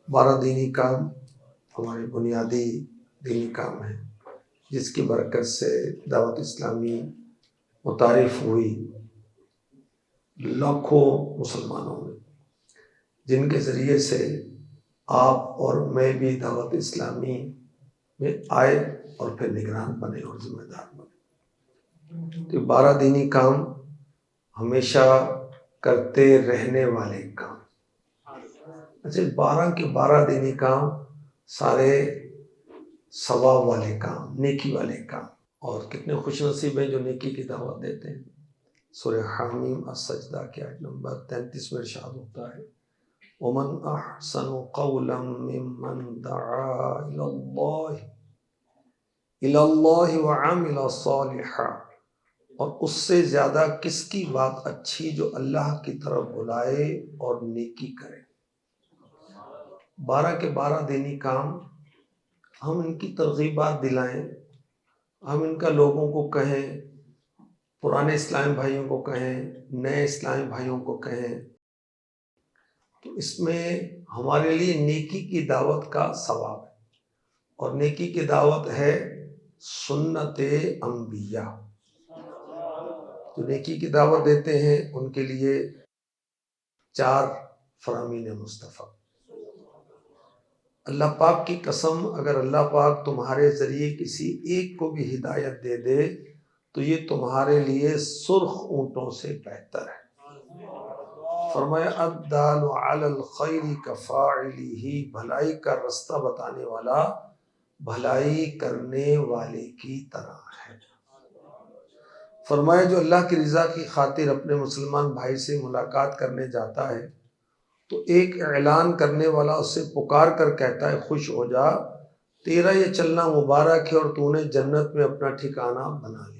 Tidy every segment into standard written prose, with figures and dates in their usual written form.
12 دینی کام ہمارے بنیادی دینی کام ہیں جس کی برکت سے دعوت اسلامی متعارف ہوئی لاکھوں مسلمانوں میں، جن کے ذریعے سے آپ اور میں بھی دعوت اسلامی میں آئے اور پھر نگران بنے اور ذمہ دار بنے۔ تو 12 دینی کام ہمیشہ کرتے رہنے والے کام۔ اچھا، 12 کے 12 دینی کام سارے ثواب والے کام، نیکی والے کام، اور کتنے خوش نصیب ہیں جو نیکی کی دعوت دیتے ہیں۔ سورہ حامیم السجدہ کی آیت نمبر 33 میں ارشاد ہوتا ہے وَمَنْ أَحْسَنُ قَوْلًا مِّمَّنْ دَعَا إِلَى اللَّهِ وَعَمِلَ صَالِحًا، اور اس سے زیادہ کس کی بات اچھی جو اللہ کی طرف بلائے اور نیکی کرے۔ 12 کے 12 دینی کام ہم ان کی ترغیبات دلائیں، ہم ان کا لوگوں کو کہیں، پرانے اسلامی بھائیوں کو کہیں، نئے اسلامی بھائیوں کو کہیں، تو اس میں ہمارے لیے نیکی کی دعوت کا ثواب ہے، اور نیکی کی دعوت ہے سنت انبیاء۔ جو نیکی کی دعوت دیتے ہیں ان کے لیے 4 فرامین مصطفیٰ۔ اللہ پاک کی قسم، اگر اللہ پاک تمہارے ذریعے کسی ایک کو بھی ہدایت دے دے تو یہ تمہارے لیے سرخ اونٹوں سے بہتر ہے۔ فرمایا الدال علی الخیر کفاعلہ، بھلائی کا رستہ بتانے والا بھلائی کرنے والے کی طرح ہے۔ فرمایا جو اللہ کی رضا کی خاطر اپنے مسلمان بھائی سے ملاقات کرنے جاتا ہے تو ایک اعلان کرنے والا اس سے پکار کر کہتا ہے خوش ہو جا، تیرا یہ چلنا مبارک ہے اور تو نے جنت میں اپنا ٹھکانہ بنا لیا۔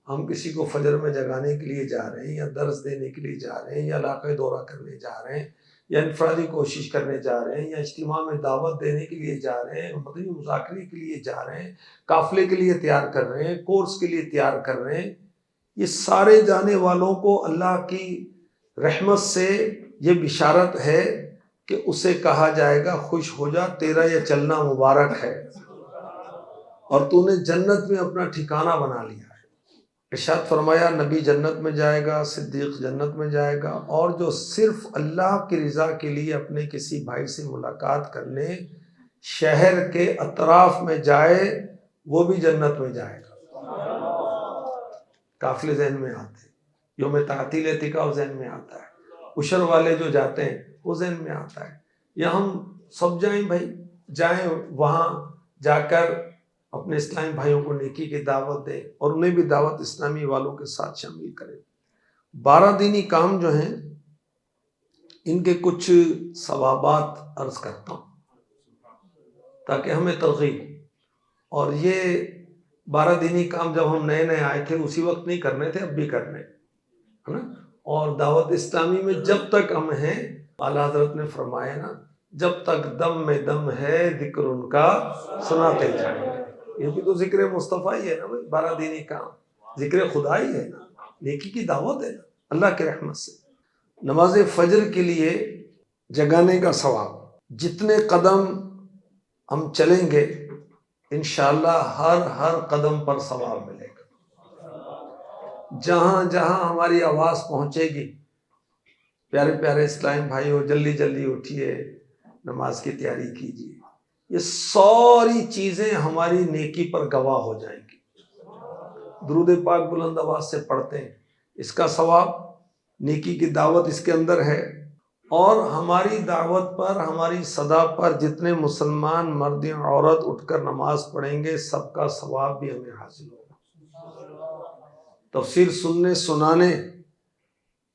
ہم کسی کو فجر میں جگانے کے لیے جا رہے ہیں، یا درس دینے کے لیے جا رہے ہیں، یا علاقے دورہ کرنے جا رہے ہیں، یا انفرادی کوشش کرنے جا رہے ہیں، یا اجتماع میں دعوت دینے کے لیے جا رہے ہیں، مدنی مذاکرے کے لیے جا رہے ہیں، قافلے کے لیے تیار کر رہے ہیں، کورس کے لیے تیار کر رہے ہیں، یہ سارے جانے والوں کو اللہ کی رحمت سے یہ بشارت ہے کہ اسے کہا جائے گا خوش ہو جا، تیرا یہ چلنا مبارک ہے اور تو نے جنت میں اپنا ٹھکانہ بنا لیا ہے۔ ارشاد فرمایا نبی جنت میں جائے گا، صدیق جنت میں جائے گا، اور جو صرف اللہ کی رضا کے لیے اپنے کسی بھائی سے ملاقات کرنے شہر کے اطراف میں جائے وہ بھی جنت میں جائے گا۔ قافلے ذہن میں آتے ہیں، یوم تعطیل اعتکاف ذہن میں آتا ہے، عشر والے جو جاتے ہیں وہ ذہن میں آتا ہے، یا ہم سب جائیں بھائی، جائیں وہاں جا کر اپنے اسلامی بھائیوں کو نیکی کی دعوت دیں اور انہیں بھی دعوت اسلامی والوں کے ساتھ شامل کریں۔ 12 دینی کام جو ہیں ان کے کچھ ثوابات عرض کرتا ہوں تاکہ ہمیں ترغیب، اور یہ 12 دینی کام جب ہم نئے نئے آئے تھے اسی وقت نہیں کرنے تھے، اب بھی کرنے ہے نا۔ اور دعوت اسلامی میں جب تک ہم ہیں، اعلیٰ حضرت نے فرمایا نا جب تک دم میں دم ہے ذکر ان کا سناتے جائیں گے۔ یہ بھی تو ذکر مصطفیٰ ہی ہے نا بھائی، 12 دینی کام ذکر خدا ہی ہے نا، نیکی کی دعوت ہے نا اللہ کے رحمت سے۔ نماز فجر کے لیے جگانے کا ثواب، جتنے قدم ہم چلیں گے انشاءاللہ ہر قدم پر ثواب ملے گا۔ جہاں جہاں ہماری آواز پہنچے گی، پیارے پیارے اسلام بھائیو جلدی جلدی اٹھیے، نماز کی تیاری کیجیے، یہ ساری چیزیں ہماری نیکی پر گواہ ہو جائیں گی۔ درود پاک بلند آواز سے پڑھتے ہیں، اس کا ثواب، نیکی کی دعوت اس کے اندر ہے، اور ہماری دعوت پر، ہماری صدا پر جتنے مسلمان مرد یا عورت اٹھ کر نماز پڑھیں گے سب کا ثواب بھی ہمیں حاصل ہوگا۔ تفسیر سننے سنانے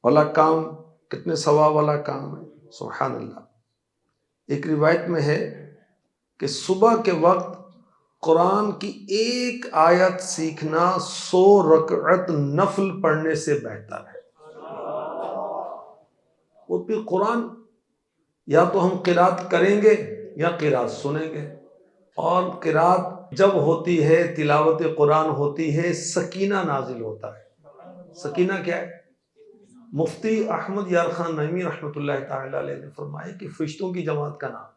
والا کام کتنے ثواب والا کام ہے، سبحان اللہ۔ ایک روایت میں ہے کہ صبح کے وقت قرآن کی ایک آیت سیکھنا 100 رکعت نفل پڑھنے سے بہتر ہے۔ وہ بھی قرآن یا تو ہم قرات کریں گے یا قرات سنیں گے، اور قرات جب ہوتی ہے، تلاوت قرآن ہوتی ہے، سکینہ نازل ہوتا ہے۔ سکینہ کیا ہے؟ مفتی احمد یار خان نعیمی رحمۃ اللہ تعالی علیہ نے فرمایا کہ فرشتوں کی جماعت کا نام،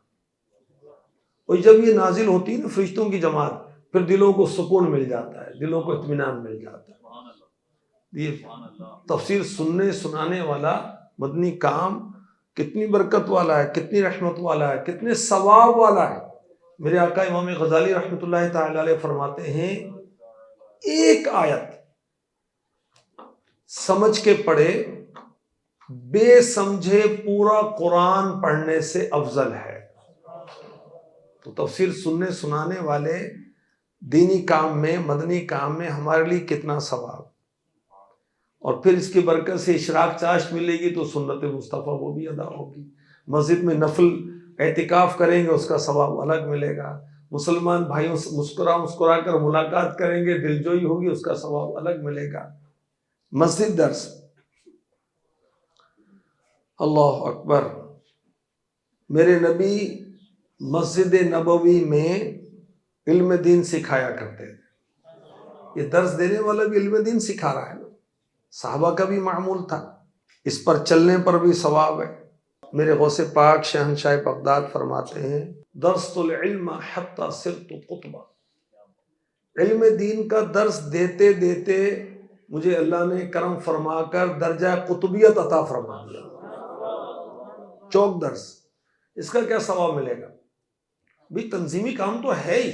اور جب یہ نازل ہوتی ہے نا فرشتوں کی جماعت، پھر دلوں کو سکون مل جاتا ہے، دلوں کو اطمینان مل جاتا ہے۔ یہ تفسیر سننے سنانے والا مدنی کام کتنی برکت والا ہے، کتنی رحمت والا ہے، کتنے ثواب والا ہے۔ میرے آقا امام غزالی رحمۃ اللہ تعالی علیہ فرماتے ہیں ایک آیت سمجھ کے پڑھے بے سمجھے پورا قرآن پڑھنے سے افضل ہے۔ تو تفسیر سننے سنانے والے دینی کام میں، مدنی کام میں ہمارے لیے کتنا ثواب، اور پھر اس کی برکت سے اشراق چاشت ملے گی تو سنت مصطفیٰ وہ بھی ادا ہوگی۔ مسجد میں نفل اعتکاف کریں گے اس کا ثواب الگ ملے گا۔ مسلمان بھائیوں سے مسکرا مسکرا کر ملاقات کریں گے، دل جوئی ہوگی، اس کا ثواب الگ ملے گا۔ مسجد درس، اللہ اکبر، میرے نبی مسجد نبوی میں علم دین سکھایا کرتے تھے۔ یہ درس دینے والا بھی علم دین سکھا رہا ہے نا، صحابہ کا بھی معمول تھا، اس پر چلنے پر بھی ثواب ہے۔ میرے غوث پاک شہنشاہ بغداد فرماتے ہیں درست العلم حتی صرت قطبہ، علم دین کا درس دیتے دیتے مجھے اللہ نے کرم فرما کر درجہ قطبیت عطا فرما دیا۔ چوک درس، اس کا کیا ثواب ملے گا؟ بھی تنظیمی کام تو ہے ہی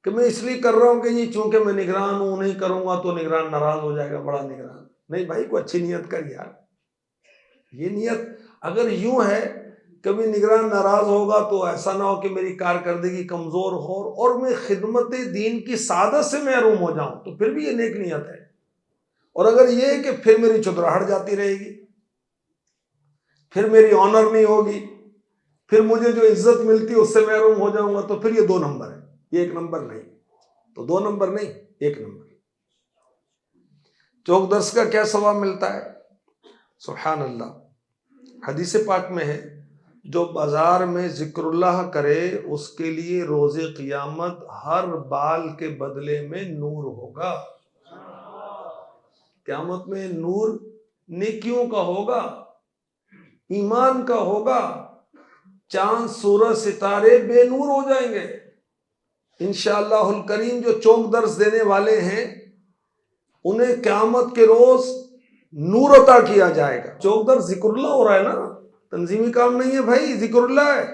کہ میں اس لیے کر رہا ہوں کہ یہ چونکہ میں نگران ہوں، نہیں کروں گا تو نگران ناراض ہو جائے گا، بڑا نگران۔ نہیں بھائی، کوئی اچھی نیت کر یار۔ یہ نیت اگر یوں ہے کبھی نگران ناراض ہوگا تو ایسا نہ ہو کہ میری کارکردگی کمزور ہو اور میں خدمت دین کی سعادت سے محروم ہو جاؤں، تو پھر بھی یہ نیک نیت ہے۔ اور اگر یہ ہے کہ پھر میری چتراہٹ جاتی رہے گی، پھر میری آنر نہیں ہوگی، پھر مجھے جو عزت ملتی اس سے محروم ہو جاؤں گا، تو پھر یہ 2 نمبر ہے، یہ 1 نمبر نہیں۔ تو 2 نمبر نہیں، 1 نمبر۔ چوک درس کا کیا ثواب ملتا ہے؟ سبحان اللہ، حدیث پاک میں ہے جو بازار میں ذکر اللہ کرے اس کے لیے روز قیامت ہر بال کے بدلے میں نور ہوگا۔ قیامت میں نور نیکیوں کا ہوگا، ایمان کا ہوگا، چاند سورج ستارے بے نور ہو جائیں گے۔ انشاءاللہ الکریم جو چوک درس دینے والے ہیں انہیں قیامت کے روز نور عطا کیا جائے گا۔ چوک درس ذکر اللہ ہو رہا ہے نا، تنظیمی کام نہیں ہے بھائی، ذکر اللہ ہے،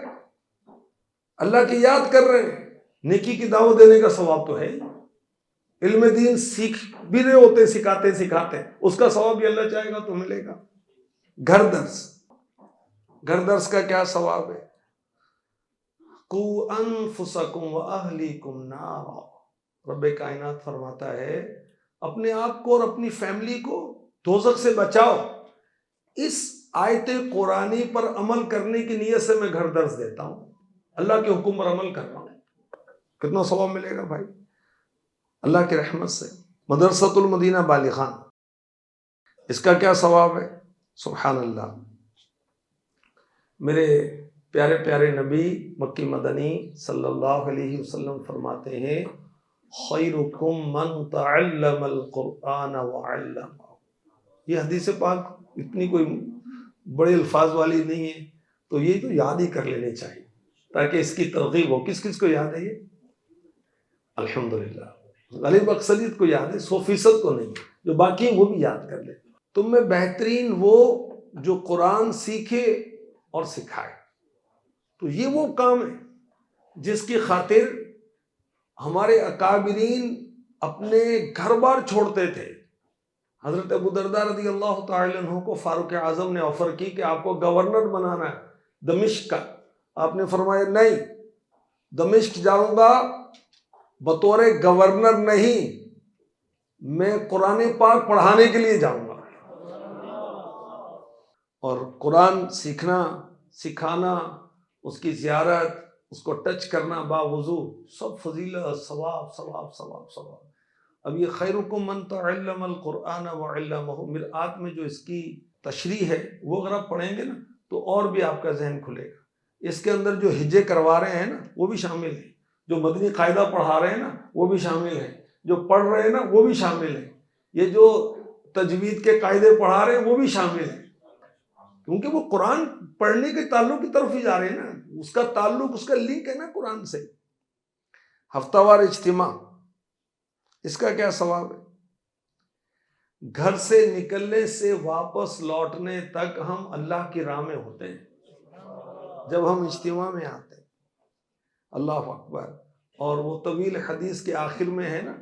اللہ کی یاد کر رہے ہیں، نیکی کی دعوت دینے کا ثواب تو ہے۔ علم دین سیکھ بھی رہے ہوتے، سکھاتے اس کا ثواب بھی اللہ چاہے گا تو ملے گا۔ گھر درس، گھر درس کا کیا ثواب ہے؟ قُوْ أَنفُسَكُمْ وَأَهْلِكُمْ نَارًا، رب کائنات فرماتا ہے اپنے آپ کو اور اپنی فیملی کو دوزخ سے بچاؤ۔ اس آیت قرآنی پر عمل کرنے کی نیت سے میں گھر درس دیتا ہوں، اللہ کے حکم پر عمل کر رہا ہوں، کتنا ثواب ملے گا بھائی اللہ کی رحمت سے۔ مدرسۃ المدینہ بالغان، اس کا کیا ثواب ہے؟ سبحان اللہ، میرے پیارے پیارے نبی مکی مدنی صلی اللہ علیہ وسلم فرماتے ہیں خیرکم من تعلم القرآن وعلمہ۔ یہ حدیث پاک اتنی کوئی بڑے الفاظ والی نہیں ہے، تو یہ تو یاد ہی کر لینے چاہیے تاکہ اس کی ترغیب ہو۔ کس کس کو یاد ہے یہ؟ الحمدللہ، غالب اکثریت کو یاد ہے، 100% کو نہیں، جو باقی ہیں وہ بھی یاد کر لیں۔ تم میں بہترین وہ جو قرآن سیکھے اور سکھائے، تو یہ وہ کام ہے جس کی خاطر ہمارے اکابرین اپنے گھر بار چھوڑتے تھے۔ حضرت ابو درداء رضی اللہ تعالی عنہ کو فاروق اعظم نے آفر کی کہ آپ کو گورنر بنانا ہے دمشق کا، آپ نے فرمایا نہیں، دمشق جاؤں گا بطور گورنر نہیں، میں قرآن پاک پڑھانے کے لیے جاؤں گا۔ اور قرآن سیکھنا، سکھانا، اس کی زیارت، اس کو ٹچ کرنا باوضو، سب فضیلت، ثواب ثواب ثواب ثواب۔ اب یہ خیرکم من تعلم القرآن وعلمہ، مرآت میں جو اس کی تشریح ہے وہ اگر آپ پڑھیں گے نا تو اور بھی آپ کا ذہن کھلے گا۔ اس کے اندر جو ہجے کروا رہے ہیں نا وہ بھی شامل ہیں، جو مدنی قاعدہ پڑھا رہے ہیں نا وہ بھی شامل ہیں، جو پڑھ رہے ہیں نا وہ بھی شامل ہیں، یہ جو تجوید کے قاعدے پڑھا رہے ہیں وہ بھی شامل ہیں، کیونکہ وہ قرآن پڑھنے کے تعلق کی طرف ہی جا رہے ہیں نا، اس کا تعلق، اس کا لنک ہے نا قرآن سے۔ ہفتہ وار اجتماع، اس کا کیا ثواب ہے؟ گھر سے نکلنے سے واپس لوٹنے تک ہم اللہ کی راہ میں ہوتے ہیں جب ہم اجتماع میں آتے ہیں۔ اللہ اکبر۔ اور وہ طویل حدیث کے آخر میں ہے نا،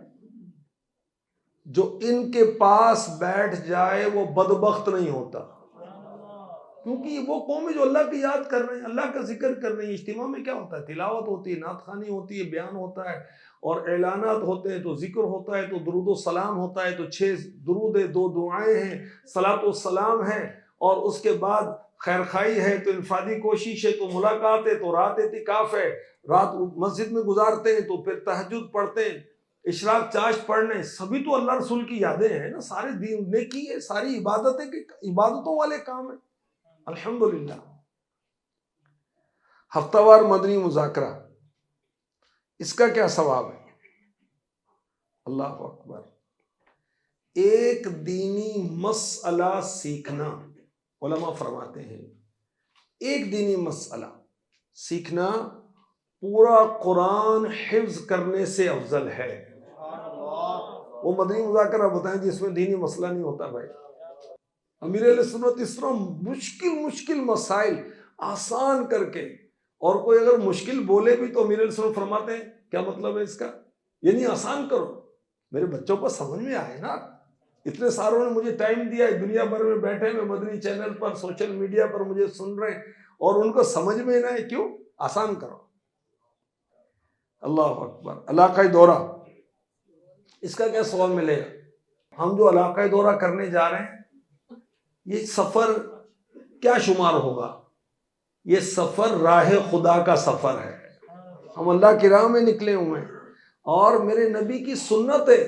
جو ان کے پاس بیٹھ جائے وہ بدبخت نہیں ہوتا، کیونکہ وہ قوم ہے جو اللہ کی یاد کر رہے ہیں، اللہ کا ذکر کر رہے ہیں۔ اجتماع میں کیا ہوتا ہے؟ تلاوت ہوتی ہے، نعت خوانی ہوتی ہے، بیان ہوتا ہے، اور اعلانات ہوتے ہیں، تو ذکر ہوتا ہے، تو درود و سلام ہوتا ہے، تو 6 درود ہے، 2 دعائیں ہیں، صلاۃ و سلام ہے، اور اس کے بعد خیر خائی ہے، تو انفرادی کوشش ہے، تو ملاقات ہے، تو رات اعتکاف ہے، رات مسجد میں گزارتے ہیں، تو پھر تہجد پڑھتے ہیں، اشراق چاشت پڑھنے، سبھی تو اللہ رسول کی یادیں ہیں نا، سارے دین نیکی ہے، ساری عبادتیں، عبادتوں والے کام ہیں، الحمدللہ۔ ہفتہ وار مدنی مذاکرہ، اس کا کیا ثواب ہے؟ اللہ اکبر۔ ایک دینی مسئلہ سیکھنا، علماء فرماتے ہیں ایک دینی مسئلہ سیکھنا پورا قرآن حفظ کرنے سے افضل ہے۔ وہ مدنی مذاکرہ بتائیں جس میں دینی مسئلہ نہیں ہوتا بھائی۔ امیر اہل سنت اس طرح مشکل مسائل آسان کر کے، اور کوئی اگر مشکل بولے بھی تو امیر اہل سنت فرماتے ہیں کیا مطلب ہے اس کا؟ یعنی آسان کرو، میرے بچوں کو سمجھ میں آئے نا۔ اتنے ساروں نے مجھے ٹائم دیا ہے، دنیا بھر میں بیٹھے ہوئے مدنی چینل پر، سوشل میڈیا پر مجھے سن رہے ہیں، اور ان کو سمجھ میں نہ ہے، کیوں؟ آسان کرو۔ اللہ اکبر۔ علاقائی دورہ، اس کا کیا ثواب ملے گا؟ ہم جو علاقائی دورہ کرنے جا رہے ہیں، یہ سفر کیا شمار ہوگا؟ یہ سفر راہ خدا کا سفر ہے، ہم اللہ کی راہ میں نکلے ہوئے ہیں، اور میرے نبی کی سنت ہے،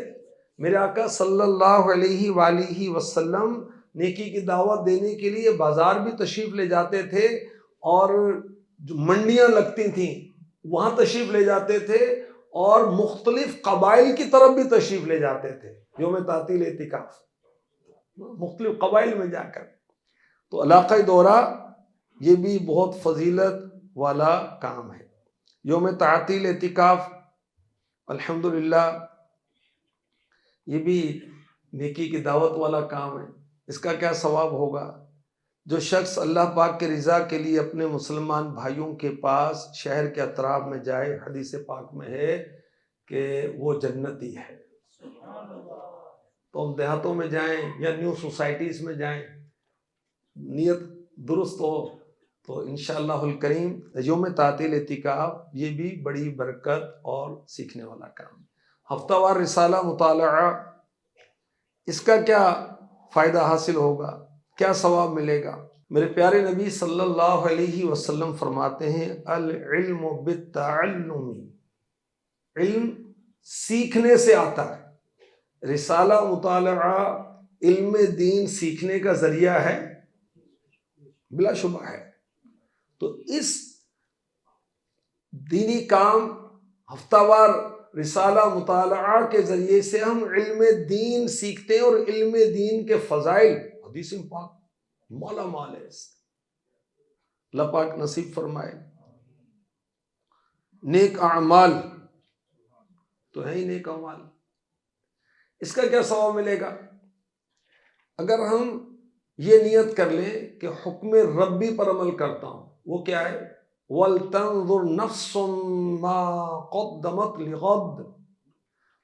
میرے آقا صلی اللہ علیہ وآلہ وسلم نیکی کی دعوت دینے کے لیے بازار بھی تشریف لے جاتے تھے، اور جو منڈیاں لگتی تھیں وہاں تشریف لے جاتے تھے، اور مختلف قبائل کی طرف بھی تشریف لے جاتے تھے، یوم تعطیل اعتکاف، مختلف قبائل میں جا کر۔ تو علاقائی دورہ یہ بھی بہت فضیلت والا کام ہے۔ یوم تعطیل اعتکاف الحمدللہ یہ بھی نیکی کی دعوت والا کام ہے۔ اس کا کیا ثواب ہوگا؟ جو شخص اللہ پاک کے رضا کے لیے اپنے مسلمان بھائیوں کے پاس شہر کے اطراف میں جائے، حدیث پاک میں ہے کہ وہ جنتی ہے۔ تو ہم دیہاتوں میں جائیں یا نیو سوسائٹیز میں جائیں، نیت درست ہو تو انشاءاللہ الکریم یوم تعطیل اعتکاف یہ بھی بڑی برکت اور سیکھنے والا کام۔ ہفتہ وار رسالہ مطالعہ، اس کا کیا فائدہ حاصل ہوگا؟ کیا ثواب ملے گا؟ میرے پیارے نبی صلی اللہ علیہ وسلم فرماتے ہیں العلم بالتعلم، علم سیکھنے سے آتا ہے۔ رسالہ مطالعہ علم دین سیکھنے کا ذریعہ ہے، بلا شبہ ہے۔ تو اس دینی کام ہفتہ وار رسالہ مطالعہ کے ذریعے سے ہم علم دین سیکھتے ہیں، اور علم دین کے فضائل حدیث پاک مولا مال ہے۔ اللہ پاک نصیب فرمائے۔ نیک اعمال تو ہے ہی نیک اعمال، اس کا کیا ثواب ملے گا؟ اگر ہم یہ نیت کر لیں کہ حکم ربی پر عمل کرتا ہوں، وہ کیا ہے؟ وَلْتَنْظُرْ نَفْسٌ مَا قَدَّمَتْ لِغَدٍ،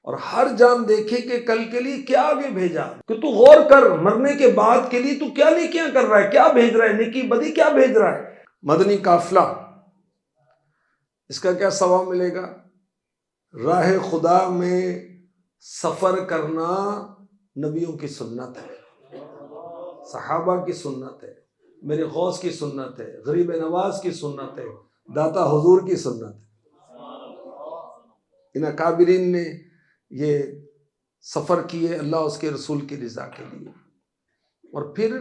اور ہر جان دیکھے کہ کل کے لیے کیا آگے بھیجا، کہ تو غور کر مرنے کے بعد کے لیے تو کیا نیکیاں کر رہا ہے، کیا بھیج رہا ہے، نیکی بدی کیا بھیج رہا ہے۔ مدنی قافلہ، اس کا کیا ثواب ملے گا؟ راہ خدا میں سفر کرنا نبیوں کی سنت ہے، صحابہ کی سنت ہے، میرے غوث کی سنت ہے، غریب نواز کی سنت ہے، داتا حضور کی سنت ہے۔ ان اکابرین نے یہ سفر کیے اللہ اس کے رسول کی رضا کے لیے۔ اور پھر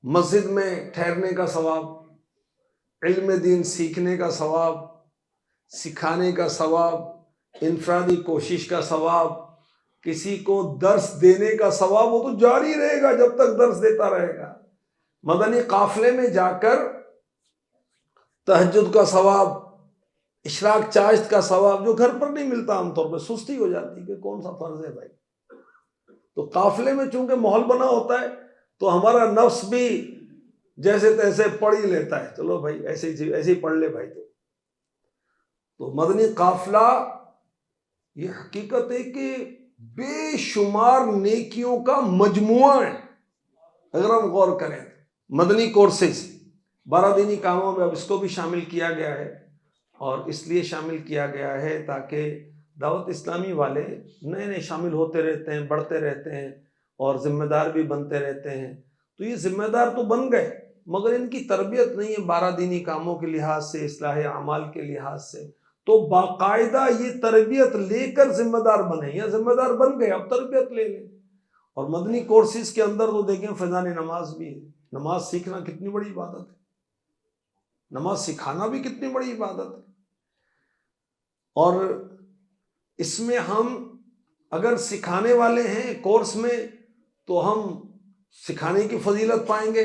مسجد میں ٹھہرنے کا ثواب، علم دین سیکھنے کا ثواب، سکھانے کا ثواب، انفرادی کوشش کا ثواب، کسی کو درس دینے کا ثواب وہ تو جاری رہے گا جب تک درس دیتا رہے گا. مدنی قافلے میں جا کر تہجد کا ثواب، اشراق چاشت کا ثواب جو گھر پر نہیں ملتا، عام طور پہ سستی ہو جاتی کہ کون سا فرض ہے بھائی. تو قافلے میں چونکہ ماحول بنا ہوتا ہے تو ہمارا نفس بھی جیسے تیسے پڑھ ہی لیتا ہے، چلو بھائی ایسے ہی پڑھ لے بھائی. تو مدنی قافلہ یہ حقیقت ہے کہ بے شمار نیکیوں کا مجموعہ ہے. اگر ہم غور کریں مدنی کورسز 12 دینی کاموں میں اب اس کو بھی شامل کیا گیا ہے، اور اس لیے شامل کیا گیا ہے تاکہ دعوت اسلامی والے نئے نئے شامل ہوتے رہتے ہیں، بڑھتے رہتے ہیں اور ذمہ دار بھی بنتے رہتے ہیں. تو یہ ذمہ دار تو بن گئے مگر ان کی تربیت نہیں ہے 12 دینی کاموں کے لحاظ سے، اصلاح اعمال کے لحاظ سے. تو باقاعدہ یہ تربیت لے کر ذمہ دار بنے، یا ذمہ دار بن گئے اب تربیت لے لیں. اور مدنی کورسز کے اندر تو دیکھیں فیضان نماز بھی ہے. نماز سیکھنا کتنی بڑی عبادت ہے، نماز سکھانا بھی کتنی بڑی عبادت ہے. اور اس میں ہم اگر سکھانے والے ہیں کورس میں تو ہم سکھانے کی فضیلت پائیں گے،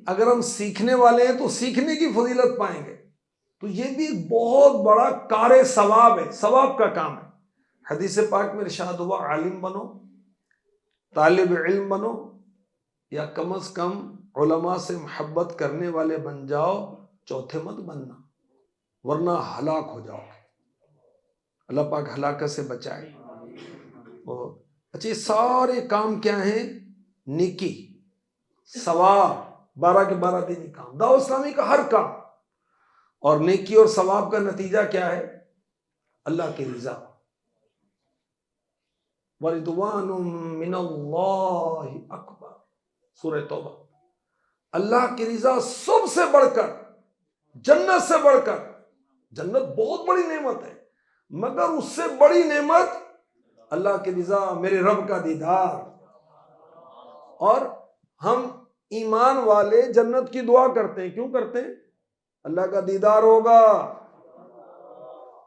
اگر ہم سیکھنے والے ہیں تو سیکھنے کی فضیلت پائیں گے. تو یہ بھی ایک بہت بڑا کار ثواب ہے، ثواب کا کام ہے. حدیث پاک میں ارشاد ہوا عالم بنو، طالب علم بنو، یا کم از کم علماء سے محبت کرنے والے بن جاؤ، چوتھے مت بننا ورنہ ہلاک ہو جاؤ. اللہ پاک ہلاکت سے بچائے. اچھا یہ سارے کام کیا ہیں؟ نیکی، ثواب، 12 کے 12 دینی کام، دعوت اسلامی کا ہر کام. اور نیکی اور ثواب کا نتیجہ کیا ہے؟ اللہ کی رضا. وَرِضْوَانٌ مِّنَ اللَّهِ اکبر، سورہ توبہ. اللہ کی رضا سب سے بڑھ کر، جنت سے بڑھ کر. جنت بہت بڑی نعمت ہے مگر اس سے بڑی نعمت اللہ کی رضا، میرے رب کا دیدار. اور ہم ایمان والے جنت کی دعا کرتے ہیں. کیوں کرتے ہیں؟ اللہ کا دیدار ہوگا.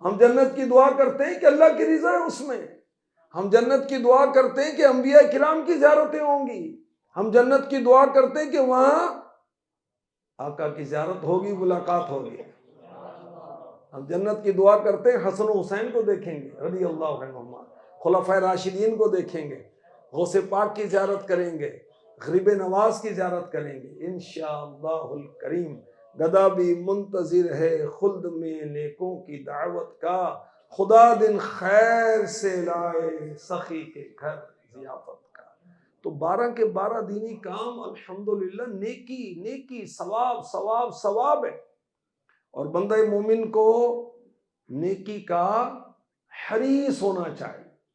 ہم جنت کی دعا کرتے ہیں کہ اللہ کی رضا ہے اس میں. ہم جنت کی دعا کرتے ہیں کہ انبیاء کرام کی زیارتیں ہوں گی. ہم جنت کی دعا کرتے ہیں کہ وہاں آقا کی زیارت ہوگی، ملاقات ہوگی. ہم جنت کی دعا کرتے ہیں حسن و حسین کو دیکھیں گے رضی اللہ عنہما، خلفائے راشدین کو دیکھیں گے، غوث پاک کی زیارت کریں گے، غریب نواز کی زیارت کریں گے انشاءاللہ الکریم. گدا بھی منتظر ہے خلد میں نیکوں کی دعوت کا، خدا دن خیر سے لائے سخی کے گھر ضیافت کا. تو 12 کے 12 دینی کام الحمدللہ نیکی نیکی، ثواب ثواب ثواب ہے. اور بندہ مومن کو نیکی کا حریص ہونا چاہیے.